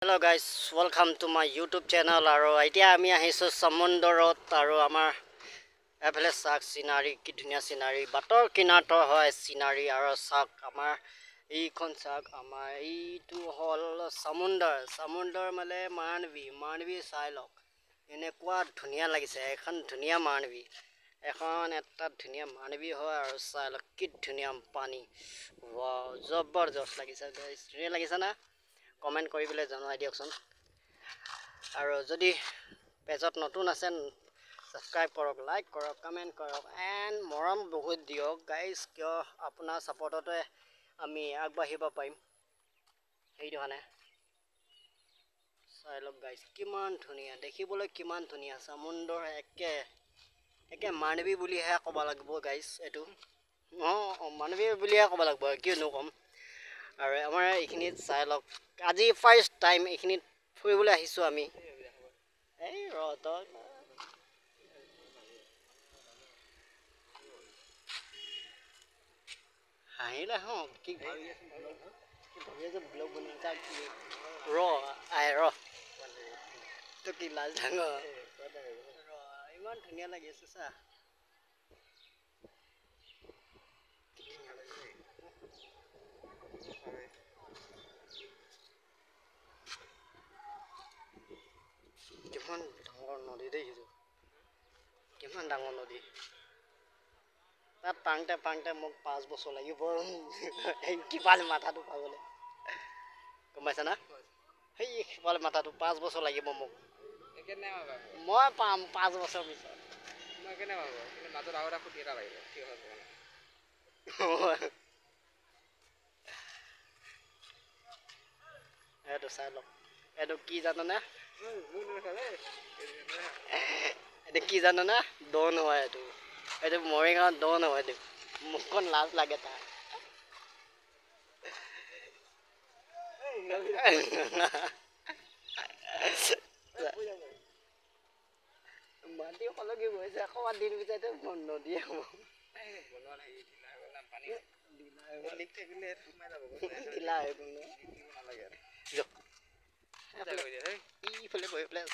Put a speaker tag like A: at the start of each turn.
A: Hello guys, welcome to my YouTube channel. আৰু এতিয়া আমি আহিছো সমুদ্ৰত আৰু আমাৰ এফালে চাক সিনাৰী কি ধুনীয়া সিনাৰী বাটৰ কিনাৰত হয় সিনাৰী আৰু চাক আমাৰ এইখন চাক আমাৰ এইটো হল সমুদ্ৰ মানে মানৱী চাই লওক এনেকুৱা ধুনীয়া লাগিছে এখন ধুনীয়া মানৱী এখন এটা ধুনীয়া মানৱী হয় আৰু চাই লওক কি ধুনীয়া পানী ওয়াও জবৰদস্ত লাগিছে গাইস ধুনীয়া লাগিছে না কমেন্ট কৰি পেলাই জনাই দিয়কচোন আৰু যদি পেজত নতুন আছে সাবস্ক্ৰাইব কৰক লাইক কৰক কমেন্ট কৰক এন্ড মৰম বহুত দিয়ক গাইস কিয় আপোনাৰ সাপোৰ্টতে আমি আগবাঢ়িব পাৰিম সেইটো হানে চাই লওক গাইস কিমান ধুনীয়া দেখিবলৈ কিমান ধুনীয়া সমুদ্ৰৰ একে মানৱী বুলিহে ক'ব লাগিব গাইস এটো মানৱী বুলিহে ক'ব লাগিব কিয়নো কম আৰু আমাৰ এইখিনিত চাই লওক আজি ফাৰ্ষ্ট টাইম এইখিনিত ফুৰিবলৈ আহিছো আমি এই ৰত হাঁহিলে কি ভাবি আছে ব্লগ বনাইছা ৰ তো কি লাজ ডাঙৰ ইমান ধুনীয়া লাগি আছে চা কিমান ডাঙৰ নদী দেখিছো কিমান ডাঙৰ নদী তাত পাংতে মোক 5 বছৰ লাগিব কিপালে মাথাটো পাবলৈ গম পাইছা না সেই কিপালে মাথাটো 5 বছৰ লাগিব মোক মই পাম 5 বছৰ পিছত মই কেনে পাব কিন্তু মাজত আৰু এটা খুঁটি এটা লাগিব কি হয় এইটো চাই লওক এইটো কি জানানে এইটো কি জানানে দন হয় এইটো মৰিগাঁৱত দন হয় এইটো মুখখন লাজ লাগে তাৰ মাটি সলকি গৈছে অকমান দিন পিছতে নদী হ'ব ইফালে গৈ পেলাই